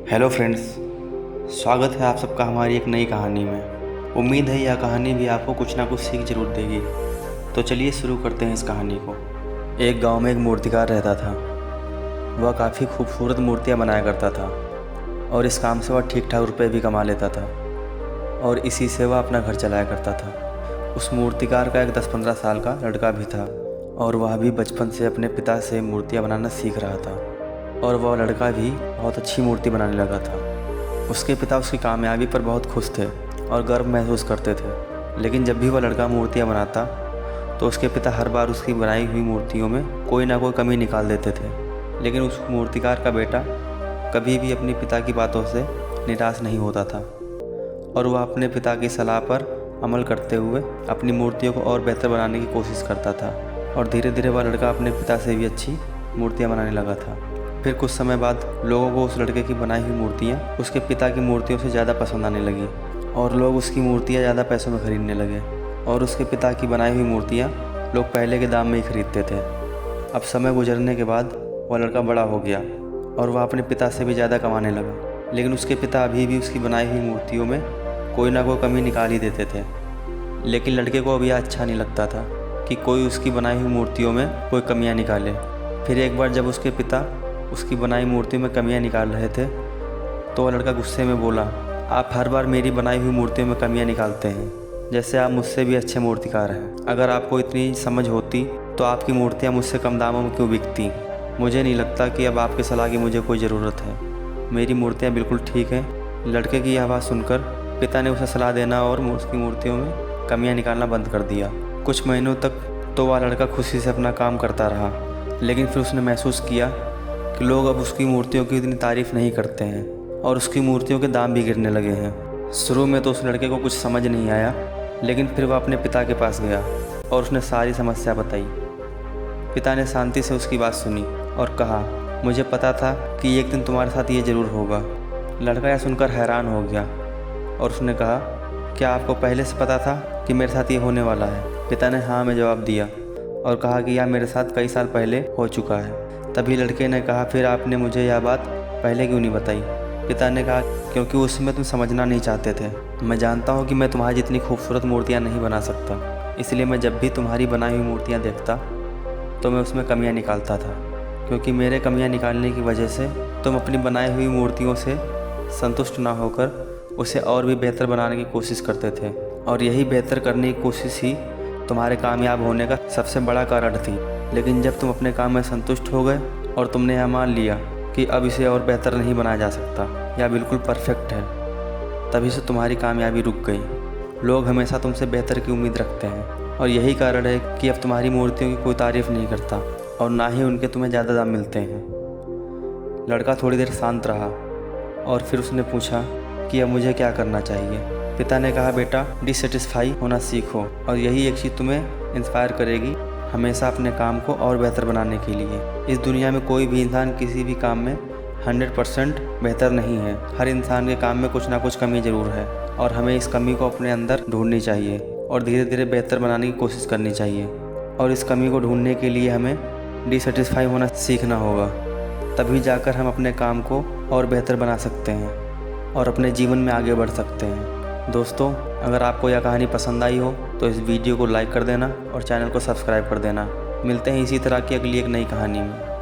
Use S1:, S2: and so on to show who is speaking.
S1: Hello friends, स्वागत है आप सबका हमारी एक नई कहानी में। उम्मीद है यह कहानी भी आपको कुछ ना कुछ सीख जरूर देगी। तो चलिए शुरू करते हैं इस कहानी को। एक गांव में एक मूर्तिकार रहता था। वह काफ़ी खूबसूरत मूर्तियां बनाया करता था और इस काम से वह ठीक ठाक रुपये भी कमा लेता था और इसी से वह अपना घर चलाया करता था। उस मूर्तिकार का एक 10-15 साल का लड़का भी था और वह भी बचपन से अपने पिता से मूर्तियाँ बनाना सीख रहा था और वह लड़का भी बहुत अच्छी मूर्ति बनाने लगा था। उसके पिता उसकी कामयाबी पर बहुत खुश थे और गर्व महसूस करते थे। लेकिन जब भी वह लड़का मूर्तियाँ बनाता तो उसके पिता हर बार उसकी बनाई हुई मूर्तियों में कोई ना कोई कमी निकाल देते थे। लेकिन उस मूर्तिकार का बेटा कभी भी अपने पिता की बातों से निराश नहीं होता था और वह अपने पिता की सलाह पर अमल करते हुए अपनी मूर्तियों को और बेहतर बनाने की कोशिश करता था और धीरे धीरे वह लड़का अपने पिता से भी अच्छी मूर्तियाँ बनाने लगा था। फिर कुछ समय बाद लोगों को उस लड़के की बनाई हुई मूर्तियाँ उसके पिता की मूर्तियों से ज़्यादा पसंद आने लगी और लोग उसकी मूर्तियाँ ज़्यादा पैसों में ख़रीदने लगे और उसके पिता की बनाई हुई मूर्तियाँ लोग पहले के दाम में ही खरीदते थे। अब समय गुजरने के बाद वह लड़का बड़ा हो गया और वह अपने पिता से भी ज़्यादा कमाने लगा। लेकिन उसके पिता अभी भी उसकी बनाई हुई मूर्तियों में कोई ना कोई कमी निकाल ही देते थे। लेकिन लड़के को अब यह अच्छा नहीं लगता था कि कोई उसकी बनाई हुई मूर्तियों में कोई कमियाँ निकाले। फिर एक बार जब उसके पिता उसकी बनाई मूर्तियों में कमियां निकाल रहे थे तो वह लड़का गुस्से में बोला, आप हर बार मेरी बनाई हुई मूर्तियों में कमियां निकालते हैं, जैसे आप मुझसे भी अच्छे मूर्तिकार हैं। अगर आपको इतनी समझ होती तो आपकी मूर्तियां मुझसे कम दामों में क्यों बिकती। मुझे नहीं लगता कि अब आपकी सलाह की मुझे कोई ज़रूरत है। मेरी मूर्तियाँ बिल्कुल ठीक हैं। लड़के की यह बात सुनकर पिता ने उसे सलाह देना और उसकी मूर्तियों में कमियाँ निकालना बंद कर दिया। कुछ महीनों तक तो वह लड़का खुशी से अपना काम करता रहा, लेकिन फिर उसने महसूस किया कि लोग अब उसकी मूर्तियों की इतनी तारीफ़ नहीं करते हैं और उसकी मूर्तियों के दाम भी गिरने लगे हैं। शुरू में तो उस लड़के को कुछ समझ नहीं आया, लेकिन फिर वह अपने पिता के पास गया और उसने सारी समस्या बताई। पिता ने शांति से उसकी बात सुनी और कहा, मुझे पता था कि एक दिन तुम्हारे साथ ये ज़रूर होगा। लड़का यह सुनकर हैरान हो गया और उसने कहा, क्या आपको पहले से पता था कि मेरे साथ ये होने वाला है? पिता ने हाँ में जवाब दिया और कहा कि यह मेरे साथ कई साल पहले हो चुका है। तभी लड़के ने कहा, फिर आपने मुझे यह बात पहले क्यों नहीं बताई? पिता ने कहा, क्योंकि उस समय तुम समझना नहीं चाहते थे। मैं जानता हूँ कि मैं तुम्हारी जितनी खूबसूरत मूर्तियाँ नहीं बना सकता, इसलिए मैं जब भी तुम्हारी बनाई हुई मूर्तियाँ देखता तो मैं उसमें कमियाँ निकालता था, क्योंकि मेरे कमियाँ निकालने की वजह से तुम अपनी बनाई हुई मूर्तियों से संतुष्ट ना होकर उसे और भी बेहतर बनाने की कोशिश करते थे और यही बेहतर करने की कोशिश ही तुम्हारे कामयाब होने का सबसे बड़ा कारण थी। लेकिन जब तुम अपने काम में संतुष्ट हो गए और तुमने यह मान लिया कि अब इसे और बेहतर नहीं बनाया जा सकता या बिल्कुल परफेक्ट है, तभी से तुम्हारी कामयाबी रुक गई। लोग हमेशा तुमसे बेहतर की उम्मीद रखते हैं और यही कारण है कि अब तुम्हारी मूर्तियों की कोई तारीफ़ नहीं करता और ना ही उनके तुम्हें ज़्यादा दाम मिलते हैं। लड़का थोड़ी देर शांत रहा और फिर उसने पूछा कि अब मुझे क्या करना चाहिए। पिता ने कहा, बेटा, डिससेटिस्फाई होना सीखो और यही एक चीज़ तुम्हें इंस्पायर करेगी हमेशा अपने काम को और बेहतर बनाने के लिए। इस दुनिया में कोई भी इंसान किसी भी काम में 100% बेहतर नहीं है। हर इंसान के काम में कुछ ना कुछ कमी ज़रूर है और हमें इस कमी को अपने अंदर ढूंढनी चाहिए और धीरे धीरे बेहतर बनाने की कोशिश करनी चाहिए। और इस कमी को ढूंढने के लिए हमें डिससेटिस्फाई होना सीखना होगा, तभी जाकर हम अपने काम को और बेहतर बना सकते हैं और अपने जीवन में आगे बढ़ सकते हैं। दोस्तों, अगर आपको यह कहानी पसंद आई हो तो इस वीडियो को लाइक कर देना और चैनल को सब्सक्राइब कर देना। मिलते हैं इसी तरह की अगली एक नई कहानी में।